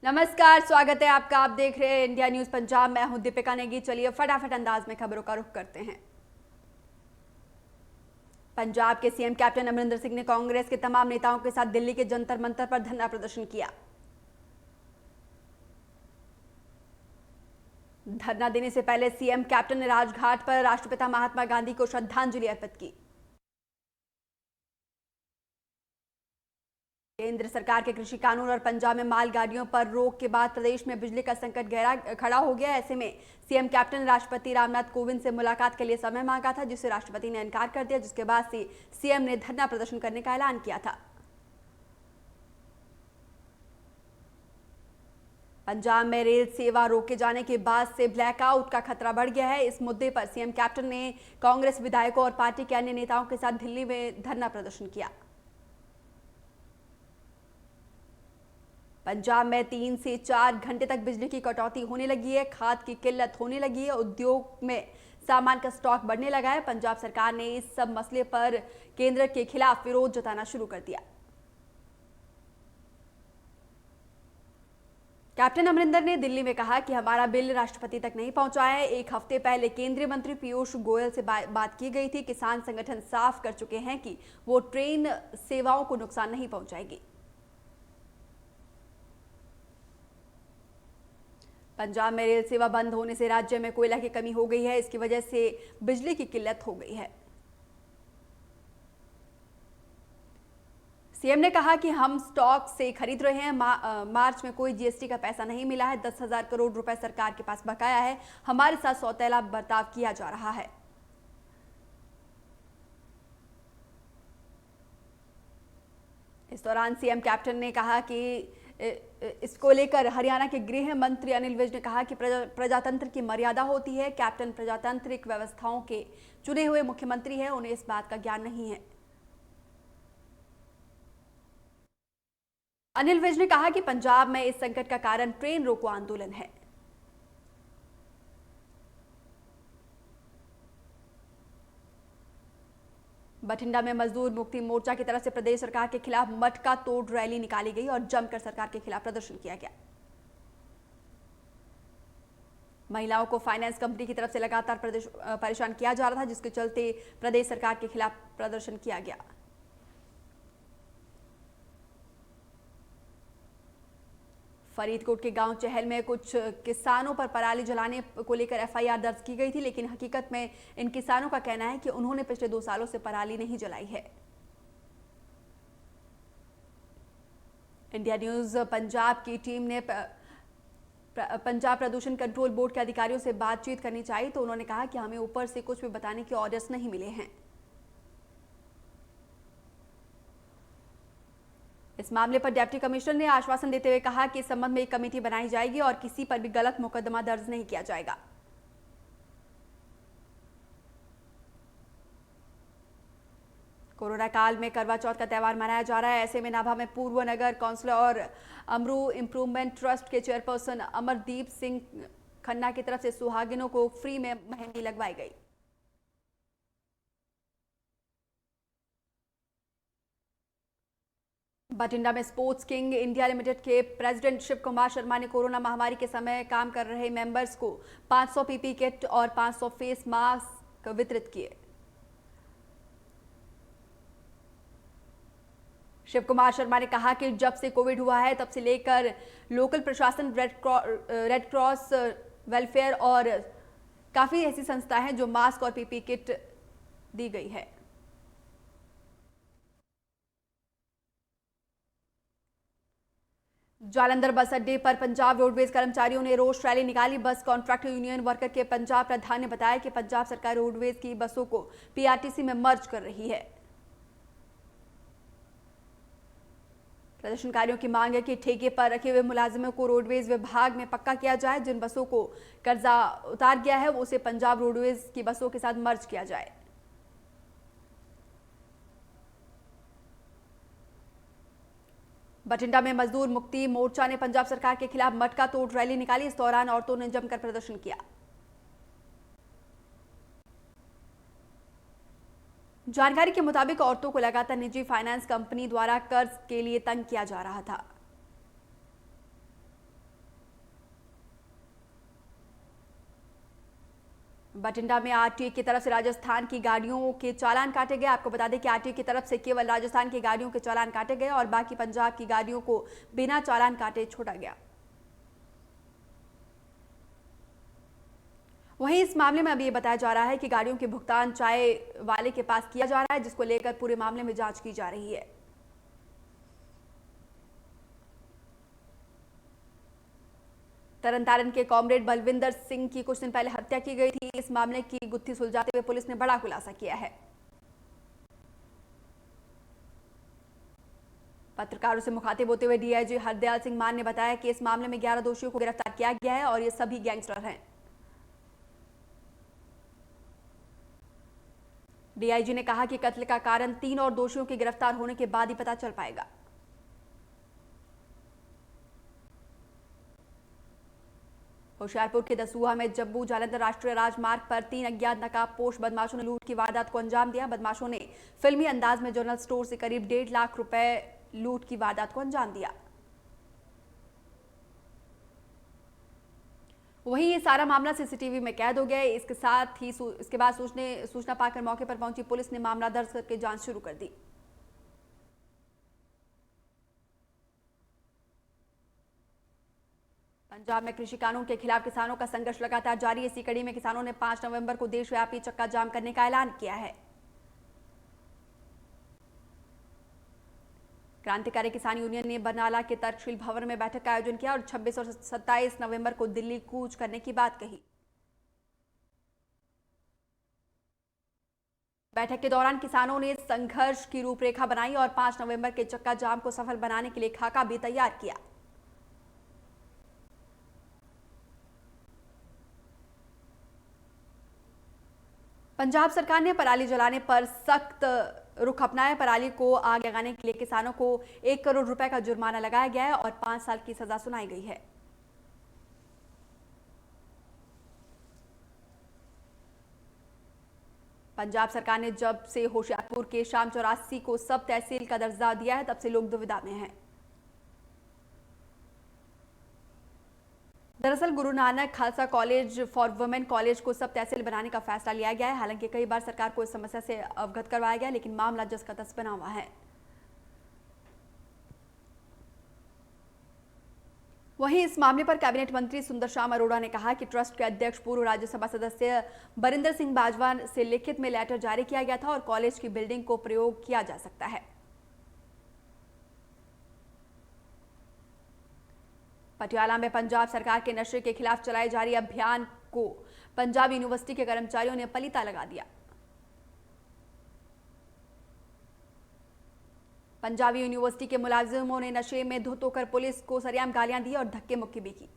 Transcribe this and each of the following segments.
नमस्कार, स्वागत है आपका। आप देख रहे हैं इंडिया न्यूज पंजाब। मैं हूं दीपिका नेगी। चलिए फटाफट अंदाज में खबरों का रुख करते हैं। पंजाब के सीएम कैप्टन अमरिंदर सिंह ने कांग्रेस के तमाम नेताओं के साथ दिल्ली के जंतर मंतर पर धरना प्रदर्शन किया। धरना देने से पहले सीएम कैप्टन ने राजघाट पर राष्ट्रपिता महात्मा गांधी को श्रद्धांजलि अर्पित की। केंद्र सरकार के कृषि कानून और पंजाब में मालगाड़ियों पर रोक के बाद प्रदेश में बिजली का संकट गहरा खड़ा हो गया। ऐसे में सीएम कैप्टन ने राष्ट्रपति रामनाथ कोविंद से मुलाकात के लिए समय मांगा था, जिसे राष्ट्रपति ने इनकार कर दिया, जिसके बाद से सीएम ने धरना प्रदर्शन करने का ऐलान किया था। पंजाब में रेल सेवा रोके जाने के बाद से ब्लैकआउट का खतरा बढ़ गया है। इस मुद्दे पर सीएम कैप्टन ने कांग्रेस विधायकों और पार्टी के अन्य नेताओं के साथ दिल्ली में धरना प्रदर्शन किया। पंजाब में 3 से 4 घंटे तक बिजली की कटौती होने लगी है। खाद की किल्लत होने लगी है। उद्योग में सामान का स्टॉक बढ़ने लगा है। पंजाब सरकार ने इस सब मसले पर केंद्र के खिलाफ विरोध जताना शुरू कर दिया। कैप्टन अमरिंदर ने दिल्ली में कहा कि हमारा बिल राष्ट्रपति तक नहीं पहुंचा है। एक हफ्ते पहले केंद्रीय मंत्री पीयूष गोयल से बात की गई थी। किसान संगठन साफ कर चुके हैं कि वो ट्रेन सेवाओं को नुकसान नहीं पहुंचाएगी। पंजाब में रेल सेवा बंद होने से राज्य में कोयला की कमी हो गई है। इसकी वजह से बिजली की किल्लत हो गई है। सीएम ने कहा कि हम स्टॉक से खरीद रहे हैं। मार्च में कोई जीएसटी का पैसा नहीं मिला है। 10,000 करोड़ रुपए सरकार के पास बकाया है। हमारे साथ सौतेला बर्ताव किया जा रहा है। इस दौरान सीएम कैप्टन ने कहा कि इसको लेकर हरियाणा के गृह मंत्री अनिल विज ने कहा कि प्रजातंत्र की मर्यादा होती है। कैप्टन प्रजातांत्रिक व्यवस्थाओं के चुने हुए मुख्यमंत्री हैं, उन्हें इस बात का ज्ञान नहीं है। अनिल विज ने कहा कि पंजाब में इस संकट का कारण ट्रेन रोको आंदोलन है। बठिंडा में मजदूर मुक्ति मोर्चा की तरफ से प्रदेश सरकार के खिलाफ मटका तोड़ रैली निकाली गई और जमकर सरकार के खिलाफ प्रदर्शन किया गया। महिलाओं को फाइनेंस कंपनी की तरफ से लगातार परेशान किया जा रहा था, जिसके चलते प्रदेश सरकार के खिलाफ प्रदर्शन किया गया। फरीदकोट के गांव चहल में कुछ किसानों पर पराली जलाने को लेकर एफआईआर दर्ज की गई थी, लेकिन हकीकत में इन किसानों का कहना है कि उन्होंने पिछले 2 सालों से पराली नहीं जलाई है। इंडिया न्यूज पंजाब की टीम ने पंजाब प्रदूषण कंट्रोल बोर्ड के अधिकारियों से बातचीत करनी चाहिए, तो उन्होंने कहा कि हमें ऊपर से कुछ भी बताने के ऑर्डर्स नहीं मिले हैं। इस मामले पर डिप्टी कमिश्नर ने आश्वासन देते हुए कहा कि इस संबंध में एक कमेटी बनाई जाएगी और किसी पर भी गलत मुकदमा दर्ज नहीं किया जाएगा। कोरोना काल में करवा चौथ का त्यौहार मनाया जा रहा है। ऐसे में नाभा में पूर्व नगर काउंसिलर और अमरू इंप्रूवमेंट ट्रस्ट के चेयरपर्सन अमरदीप सिंह खन्ना की तरफ से सुहागिनों को फ्री में मेहंदी लगवाई गई। बठिंडा में स्पोर्ट्स किंग इंडिया लिमिटेड के प्रेसिडेंट शिव कुमार शर्मा ने कोरोना महामारी के समय काम कर रहे मेंबर्स को 500 पीपी किट और 500 फेस मास्क वितरित किए। शिव कुमार शर्मा ने कहा कि जब से कोविड हुआ है तब से लेकर लोकल प्रशासन, रेड क्रॉस, वेलफेयर और काफी ऐसी संस्थाएं हैं जो मास्क और पीपी किट दी गई है। जालंधर बस अड्डे पर पंजाब रोडवेज कर्मचारियों ने रोष रैली निकाली। बस कॉन्ट्रैक्ट यूनियन वर्कर के पंजाब प्रधान ने बताया कि पंजाब सरकार रोडवेज की बसों को पीआरटीसी में मर्ज कर रही है। प्रदर्शनकारियों की मांग है कि ठेके पर रखे हुए मुलाजिमों को रोडवेज विभाग में पक्का किया जाए। जिन बसों को कर्जा उतार गया है उसे पंजाब रोडवेज की बसों के साथ मर्ज किया जाए। बठिंडा में मजदूर मुक्ति मोर्चा ने पंजाब सरकार के खिलाफ मटका तोड़ रैली निकाली। इस दौरान औरतों ने जमकर प्रदर्शन किया। जानकारी के मुताबिक औरतों को लगातार निजी फाइनेंस कंपनी द्वारा कर्ज के लिए तंग किया जा रहा था। बठिंडा में आरटीए की तरफ से राजस्थान की गाड़ियों के चालान काटे गए। आपको बता दें कि आरटीए की तरफ से केवल राजस्थान की गाड़ियों के चालान काटे गए और बाकी पंजाब की गाड़ियों को बिना चालान काटे छोड़ा गया। वहीं इस मामले में अभी ये बताया जा रहा है कि गाड़ियों के भुगतान चाय वाले के पास किया जा रहा है, जिसको लेकर पूरे मामले में जांच की जा रही है। तरनतारन के कॉमरेड बलविंदर सिंह की कुछ दिन पहले हत्या की गई थी। इस मामले की गुत्थी सुलझाते हुए पुलिस ने बड़ा खुलासा किया है। पत्रकारों से मुखातिब होते हुए डीआईजी हरदयाल सिंह मान ने बताया कि इस मामले में 11 दोषियों को गिरफ्तार किया गया है और ये सभी गैंगस्टर हैं। डीआईजी ने कहा कि कत्ल का कारण 3 और दोषियों के गिरफ्तार होने के बाद ही पता चल पाएगा। होशियारपुर के दसूहा में जम्मू जालंधर राष्ट्रीय राजमार्ग पर 3 अज्ञात नकाबपोश बदमाशों ने लूट की वारदात को अंजाम दिया। बदमाशों ने फिल्मी अंदाज में जनरल स्टोर से करीब 1.5 लाख रुपए लूट की वारदात को अंजाम दिया। वहीं ये सारा मामला सीसीटीवी में कैद हो गया। इसके बाद सूचना पाकर मौके पर पहुंची पुलिस ने मामला दर्ज करके जांच शुरू कर दी। पंजाब में कृषि कानून के खिलाफ किसानों का संघर्ष लगातार जारी है। इसी कड़ी में किसानों ने 5 नवंबर को देशव्यापी चक्का जाम करने का ऐलान किया है। क्रांतिकारी किसान यूनियन ने बरनाला के तर्कशील भवन में बैठक का आयोजन किया और 26 और 27 नवंबर को दिल्ली कूच करने की बात कही। बैठक के दौरान किसानों ने संघर्ष की रूपरेखा बनाई और 5 नवंबर के चक्का जाम को सफल बनाने के लिए खाका भी तैयार किया। पंजाब सरकार ने पराली जलाने पर सख्त रुख अपनाया। पराली को आग लगाने के लिए किसानों को 1 करोड़ रुपए का जुर्माना लगाया गया है और 5 साल की सजा सुनाई गई है। पंजाब सरकार ने जब से होशियारपुर के शाम 84 को सब तहसील का दर्जा दिया है, तब से लोग दुविधा में हैं। दरअसल Guru Nanak Khalsa college for women college को सब तहसील बनाने का फैसला लिया गया है। हालांकि कई बार सरकार को इस समस्या से अवगत करवाया गया, लेकिन मामला जस का तस बना हुआ है। वहीं इस मामले पर कैबिनेट मंत्री सुंदर श्याम अरोड़ा ने कहा कि ट्रस्ट के अध्यक्ष पूर्व राज्यसभा सदस्य बरिंदर सिंह बाजवा से लिखित में लेटर जारी किया गया था और कॉलेज की बिल्डिंग को प्रयोग किया जा सकता है। पटियाला में पंजाब सरकार के नशे के खिलाफ चलाए जा रहे अभियान को पंजाब यूनिवर्सिटी के कर्मचारियों ने पलीता लगा दिया। पंजाबी यूनिवर्सिटी के मुलाजिमों ने नशे में धुत होकर पुलिस को सरेआम गालियां दी और धक्के मुक्की भी की।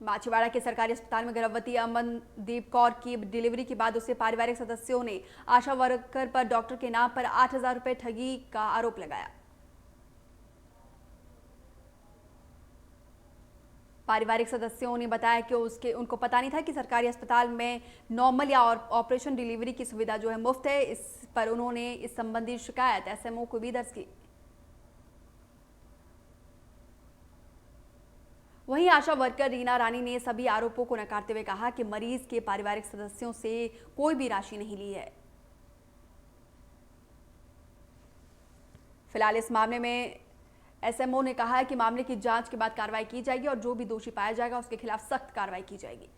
माछीवाड़ा के सरकारी अस्पताल में गर्भवती अमनदीप कौर की डिलीवरी के बाद उसके पारिवारिक सदस्यों ने आशा वर्कर पर डॉक्टर के नाम पर 8,000 रुपए ठगी का आरोप लगाया। पारिवारिक सदस्यों ने बताया कि उनको पता नहीं था कि सरकारी अस्पताल में नॉर्मल या ऑपरेशन डिलीवरी की सुविधा जो है मुफ्त है। इस पर उन्होंने इस संबंधी शिकायत एसएमओ को भी दर्ज की। वहीं आशा वर्कर रीना रानी ने सभी आरोपों को नकारते हुए कहा कि मरीज के पारिवारिक सदस्यों से कोई भी राशि नहीं ली है। फिलहाल इस मामले में एसएमओ ने कहा है कि मामले की जांच के बाद कार्रवाई की जाएगी और जो भी दोषी पाया जाएगा उसके खिलाफ सख्त कार्रवाई की जाएगी।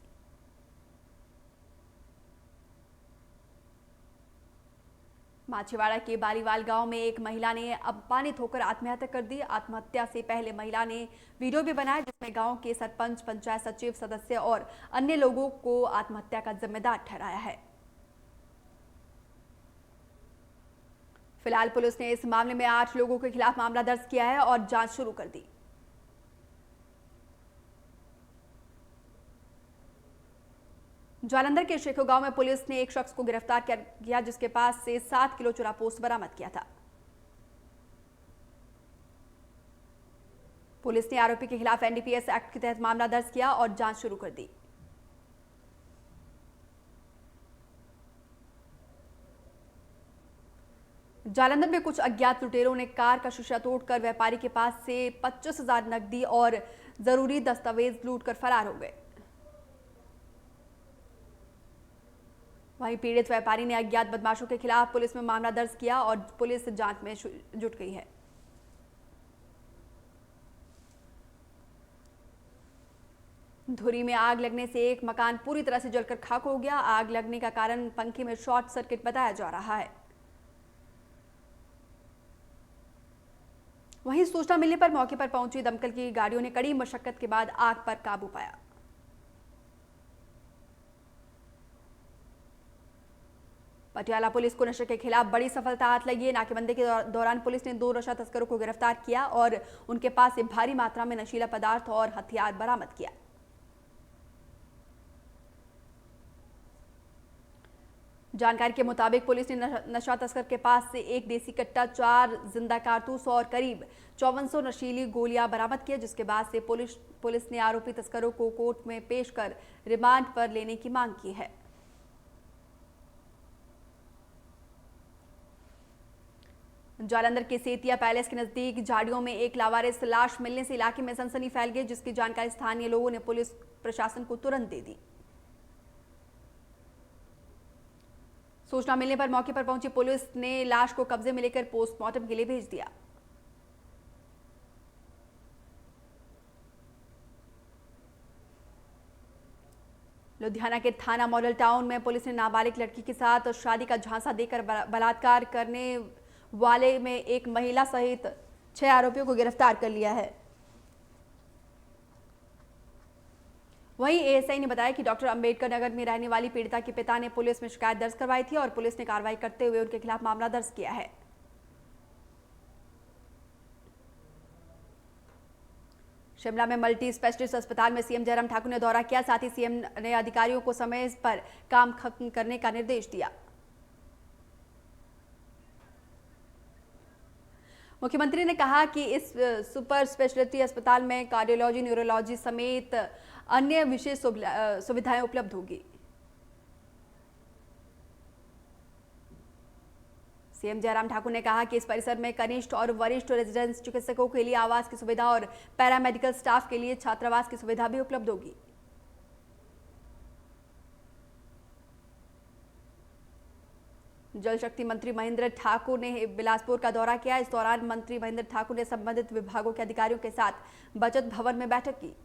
माछीवाड़ा के बारीवाल गांव में एक महिला ने अपमानित होकर आत्महत्या कर दी। आत्महत्या से पहले महिला ने वीडियो भी बनाया जिसमें गांव के सरपंच, पंचायत सचिव, सदस्य और अन्य लोगों को आत्महत्या का जिम्मेदार ठहराया है। फिलहाल पुलिस ने इस मामले में 8 लोगों के खिलाफ मामला दर्ज किया है और जांच शुरू कर दी। जालंधर के शेखो गांव में पुलिस ने एक शख्स को गिरफ्तार किया जिसके पास से 7 किलो चुरापोस्त बरामद किया था। पुलिस ने आरोपी के खिलाफ एनडीपीएस एक्ट के तहत मामला दर्ज किया और जांच शुरू कर दी। जालंधर में कुछ अज्ञात लुटेरों ने कार का शीशा तोड़कर व्यापारी के पास से 25,000 नकदी और जरूरी दस्तावेज लूटकर फरार हो गए। वहीं पीड़ित व्यापारी ने अज्ञात बदमाशों के खिलाफ पुलिस में मामला दर्ज किया और पुलिस जांच में जुट गई है। धुरी में आग लगने से एक मकान पूरी तरह से जलकर खाक हो गया। आग लगने का कारण पंखे में शॉर्ट सर्किट बताया जा रहा है। वहीं सूचना मिलने पर मौके पर पहुंची दमकल की गाड़ियों ने कड़ी मशक्कत के बाद आग पर काबू पाया। पटियाला पुलिस को नशे के खिलाफ बड़ी सफलता हाथ लगी है। नाकेबंदी के दौरान पुलिस ने 2 नशा तस्करों को गिरफ्तार किया और उनके पास से भारी मात्रा में नशीला पदार्थ और हथियार बरामद किया। जानकारी के मुताबिक पुलिस ने नशा तस्कर के पास से एक देसी कट्टा, 4 जिंदा कारतूस और करीब 5400 नशीली गोलियां बरामद किया, जिसके बाद से पुलिस ने आरोपी तस्करों को कोर्ट में पेश कर रिमांड पर लेने की मांग की है। जालंधर के सेतिया पैलेस के नजदीक झाड़ियों में एक लावारिस लाश मिलने से इलाके में सनसनी फैल गई, जिसकी जानकारी स्थानीय लोगों ने पुलिस प्रशासन को तुरंत दे दी। सूचना मिलने पर मौके पर पहुंची पुलिस ने लाश को कब्जे में लेकर पोस्टमार्टम के लिए भेज दिया। लुधियाना के थाना मॉडल टाउन में पुलिस ने नाबालिग लड़की के साथ शादी का झांसा देकर बलात्कार करने वाले में एक महिला सहित 6 आरोपियों को गिरफ्तार कर लिया है। वहीं एएसआई ने बताया कि डॉक्टर अंबेडकर नगर में रहने वाली पीड़िता के पिता ने पुलिस में शिकायत दर्ज करवाई थी और पुलिस ने कार्रवाई करते हुए उनके खिलाफ मामला दर्ज किया है। शिमला में मल्टी स्पेशलिस्ट अस्पताल में सीएम जयराम ठाकुर ने दौरा किया। साथ ही सीएम ने अधिकारियों को समय पर काम खत्म करने का निर्देश दिया। मुख्यमंत्री ने कहा कि इस सुपर स्पेशलिटी अस्पताल में कार्डियोलॉजी, न्यूरोलॉजी समेत अन्य विशेष सुविधाएं उपलब्ध होगी। सीएम जयराम ठाकुर ने कहा कि इस परिसर में कनिष्ठ और वरिष्ठ रेजिडेंस चिकित्सकों के लिए आवास की सुविधा और पैरामेडिकल स्टाफ के लिए छात्रावास की सुविधा भी उपलब्ध होगी। जल शक्ति मंत्री महेंद्र ठाकुर ने बिलासपुर का दौरा किया। इस दौरान मंत्री महेंद्र ठाकुर ने संबंधित विभागों के अधिकारियों के साथ बचत भवन में बैठक की।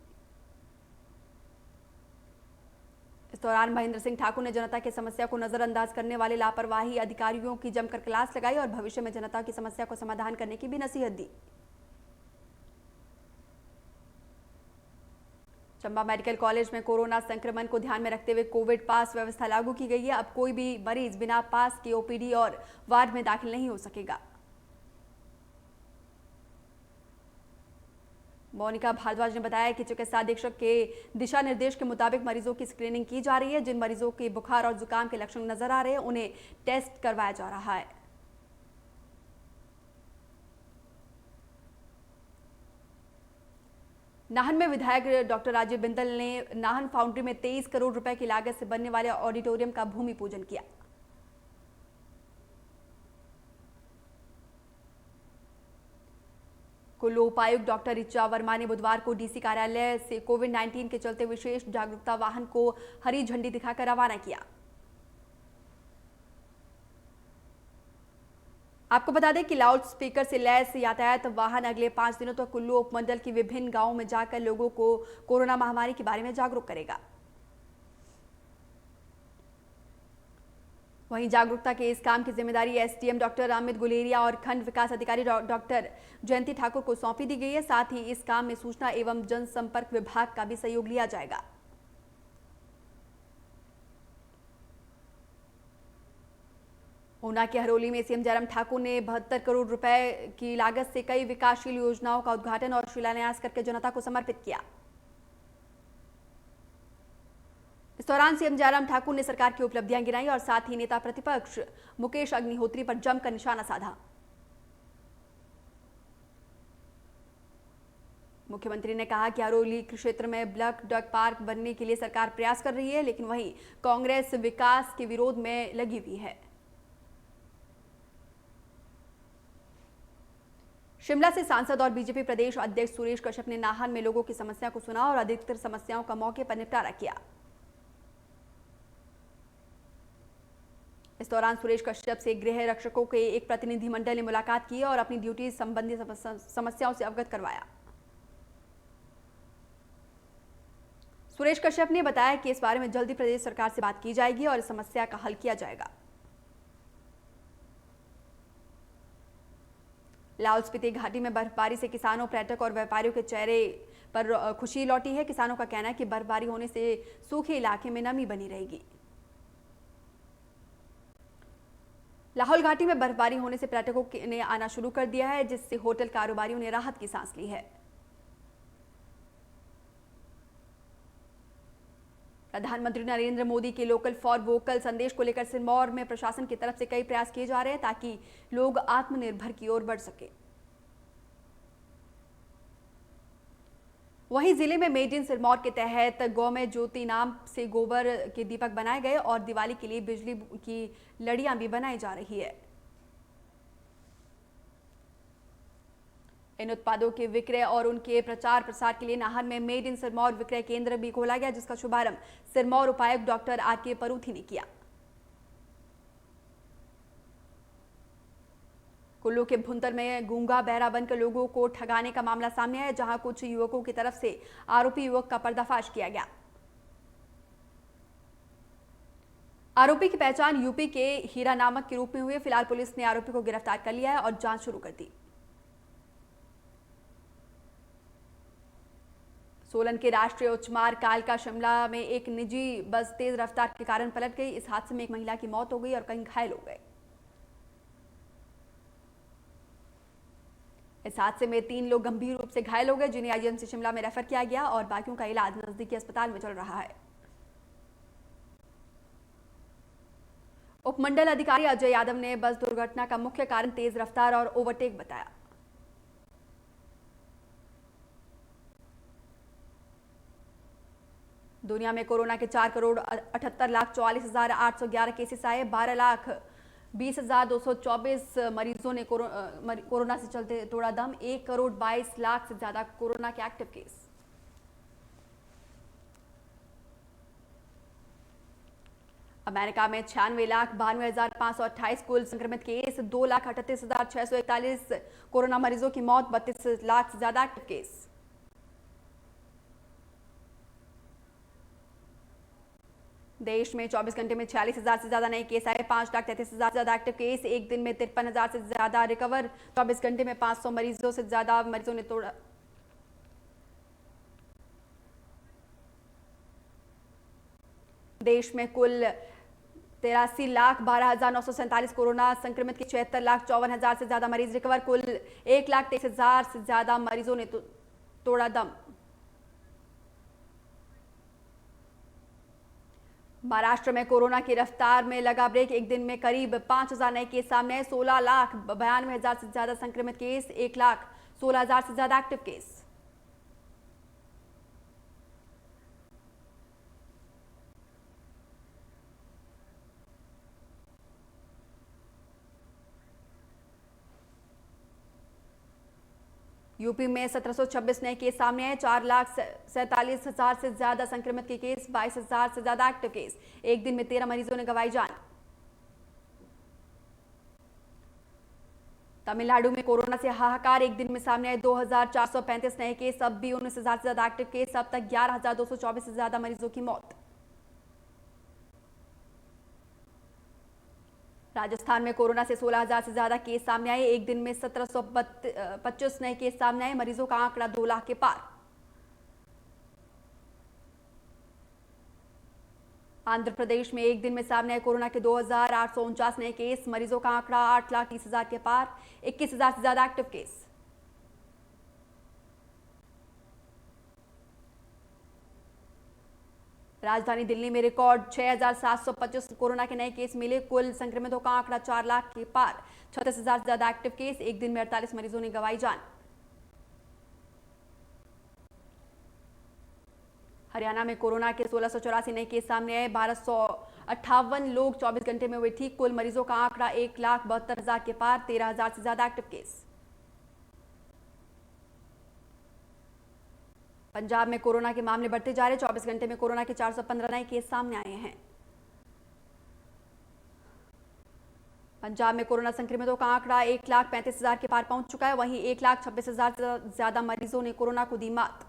इस दौरान महेंद्र सिंह ठाकुर ने जनता की समस्या को नजरअंदाज करने वाले लापरवाही अधिकारियों की जमकर क्लास लगाई और भविष्य में जनता की समस्या को समाधान करने की भी नसीहत दी। चंबा मेडिकल कॉलेज में कोरोना संक्रमण को ध्यान में रखते हुए कोविड पास व्यवस्था लागू की गई है। अब कोई भी मरीज बिना पास के ओपीडी और वार्ड में दाखिल नहीं हो सकेगा। मोनिका भारद्वाज ने बताया कि चिकित्सा अधीक्षक के दिशा निर्देश के मुताबिक मरीजों की स्क्रीनिंग की जा रही है। जिन मरीजों के बुखार और जुकाम के लक्षण नजर आ रहे हैं उन्हें टेस्ट करवाया जा रहा है। नाहन में विधायक डॉक्टर राजीव बिंदल ने नाहन फाउंड्री में 23 करोड़ रुपए की लागत से बनने वाले ऑडिटोरियम का भूमि पूजन किया। कुल्लू उपायुक्त डॉक्टर ऋचा वर्मा ने बुधवार को डीसी कार्यालय से कोविड-19 के चलते विशेष जागरूकता वाहन को हरी झंडी दिखाकर रवाना किया। आपको बता दें कि लाउड स्पीकर से लैस यातायात वाहन अगले 5 दिनों तक कुल्लू उपमंडल की विभिन्न गांवों में जाकर लोगों को कोरोना महामारी के बारे में जागरूक करेगा। वहीं जागरूकता के इस काम की जिम्मेदारी एसडीएम डॉक्टर अमित गुलेरिया और खंड विकास अधिकारी डॉक्टर जयंती ठाकुर को सौंपी दी गई है। साथ ही इस काम में सूचना एवं जनसंपर्क विभाग का भी सहयोग लिया जाएगा। ऊना के हरोली में सीएम जयराम ठाकुर ने 72 करोड़ रुपए की लागत से कई विकासशील योजनाओं का उद्घाटन और शिलान्यास करके जनता को समर्पित किया। इस दौरान सीएम जयराम ठाकुर ने सरकार की उपलब्धियां गिनाई और साथ ही नेता प्रतिपक्ष मुकेश अग्निहोत्री पर जमकर निशाना साधा। मुख्यमंत्री ने कहा कि हरोली क्षेत्र में ब्लॉक डक पार्क बनने के लिए सरकार प्रयास कर रही है, लेकिन वहीं कांग्रेस विकास के विरोध में लगी हुई है। शिमला से सांसद और बीजेपी प्रदेश अध्यक्ष सुरेश कश्यप ने नाहन में लोगों की समस्या को सुना और अधिकतर समस्याओं का मौके पर निपटारा किया। इस दौरान सुरेश कश्यप से गृह रक्षकों के एक प्रतिनिधिमंडल ने मुलाकात की और अपनी ड्यूटी संबंधी समस्याओं से अवगत करवाया। सुरेश कश्यप ने बताया कि इस बारे में जल्दी प्रदेश सरकार से बात की जाएगी और इस समस्या का हल किया जाएगा। लाहौल स्पीति घाटी में बर्फबारी से किसानों, पर्यटक और व्यापारियों के चेहरे पर खुशी लौटी है। किसानों का कहना है कि बर्फबारी होने से सूखे इलाके में नमी बनी रहेगी। लाहौल घाटी में बर्फबारी होने से पर्यटकों ने आना शुरू कर दिया है, जिससे होटल कारोबारियों ने राहत की सांस ली है। प्रधानमंत्री नरेंद्र मोदी के लोकल फॉर वोकल संदेश को लेकर सिरमौर में प्रशासन की तरफ से कई प्रयास किए जा रहे हैं ताकि लोग आत्मनिर्भर की ओर बढ़ सके। वहीं जिले में मेड इन सिरमौर के तहत गौ में ज्योति नाम से गोबर के दीपक बनाए गए और दिवाली के लिए बिजली की लड़ियां भी बनाई जा रही है। इन उत्पादों के विक्रय और उनके प्रचार प्रसार के लिए नाहन में मेड इन सिरमौर विक्रय केंद्र भी खोला गया, जिसका शुभारंभ सिरमौर उपायुक्त डॉक्टर आर.के. परूथी ने किया। कुल्लू के भुंतर में गूंगा बहरा बनकर लोगों को ठगाने का मामला सामने आया, जहां कुछ युवकों की तरफ से आरोपी युवक का पर्दाफाश किया गया। आरोपी की पहचान यूपी के हीरा नामक के रूप में हुई। फिलहाल पुलिस ने आरोपी को गिरफ्तार कर लिया है और जांच शुरू कर दी। सोलन के राष्ट्रीय उच्च मार्ग कालका शिमला में एक निजी बस तेज रफ्तार के कारण पलट गई। इस हादसे में एक महिला की मौत हो गई और कई घायल हो गए। इस हादसे में 3 लोग गंभीर रूप से घायल हो गए, जिन्हें आईजीएमसी शिमला में रेफर किया गया और बाकियों का इलाज नजदीकी अस्पताल में चल रहा है। उपमंडल अधिकारी अजय यादव ने बस दुर्घटना का मुख्य कारण तेज रफ्तार और ओवरटेक बताया। दुनिया में कोरोना के 4,78,44,811 केसेस आए। 12,20,224 मरीजों ने कोरोना से चलते तोड़ा दम। 1,22,00,000 से ज्यादा कोरोना के एक्टिव केस। अमेरिका में 96,92,528 कुल संक्रमित केस। 2,38,641 कोरोना मरीजों की मौत। 32 लाख से ज्यादा एक्टिव केस। देश में 24 घंटे में 46,000 से ज्यादा नए केस आए। 5,33,000 से ज्यादा एक्टिव केस। एक दिन में 53,000 से ज्यादा रिकवर। 24 घंटे में 500 मरीजों से ज्यादा मरीजों ने तोड़ा। देश में कुल 83,12,947 कोरोना संक्रमित के 76,54,000 से ज्यादा मरीज रिकवर। कुल 1,23,000 से ज्यादा मरीजों ने तोड़ा दम। महाराष्ट्र में कोरोना की रफ्तार में लगा ब्रेक। एक दिन में करीब 5,000 नए केस सामने आए। 16,92,000 से ज्यादा संक्रमित केस। 1,16,000 से ज्यादा एक्टिव केस। यूपी में 1,726 नए केस सामने आए। 4,47,000 से ज्यादा संक्रमित के केस। 22,000 से ज्यादा एक्टिव केस। एक दिन में 13 मरीजों ने गंवाई जान। तमिलनाडु में कोरोना से हाहाकार। एक दिन में सामने आए 2,435 नए केस। अब भी 19,000 से ज्यादा एक्टिव केस। अब तक 11,224 से ज्यादा मरीजों की मौत। राजस्थान में कोरोना से 16,000 से ज्यादा केस सामने आए। एक दिन में 1,725 नए केस सामने आए। मरीजों का आंकड़ा 2 लाख के पार। आंध्र प्रदेश में एक दिन में सामने आए कोरोना के 2,849 नए केस। मरीजों का आंकड़ा 8,30,000 के पार। 21,000 से ज्यादा एक्टिव केस। राजधानी दिल्ली में रिकॉर्ड 6,725 कोरोना के नए केस मिले। कुल संक्रमितों का आंकड़ा 4 लाख के पार। 36,000 से ज्यादा एक्टिव केस। एक दिन में 48 मरीजों ने गंवाई जान। हरियाणा में कोरोना के 1,684 नए केस सामने आए। 1,258 लोग 24 घंटे में हुए ठीक। कुल मरीजों का आंकड़ा 1,72,000 के पार। 13,000 से ज्यादा एक्टिव केस। पंजाब में कोरोना के मामले बढ़ते जा रहे, 24 घंटे में कोरोना के 415 नए केस सामने आए हैं। पंजाब में कोरोना संक्रमितों का आंकड़ा 1,35,000 के पार पहुंच चुका है। वहीं 1,26,000 से ज्यादा मरीजों ने कोरोना को दी मात।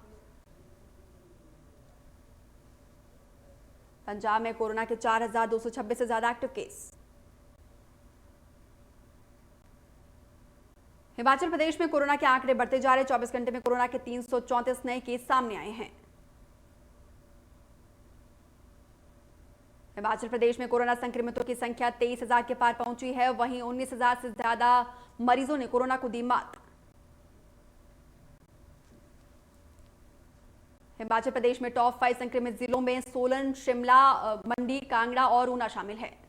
पंजाब में कोरोना के 4,226 से ज्यादा एक्टिव केस। हिमाचल प्रदेश में कोरोना के आंकड़े बढ़ते जा रहे, 24 घंटे में कोरोना के 334 नए केस सामने आए हैं। हिमाचल प्रदेश में कोरोना संक्रमितों की संख्या 23,000 के पार पहुंची है। वहीं 19,000 से ज्यादा मरीजों ने कोरोना को दी मात। हिमाचल प्रदेश में टॉप 5 संक्रमित जिलों में सोलन, शिमला, मंडी, कांगड़ा और ऊना शामिल है।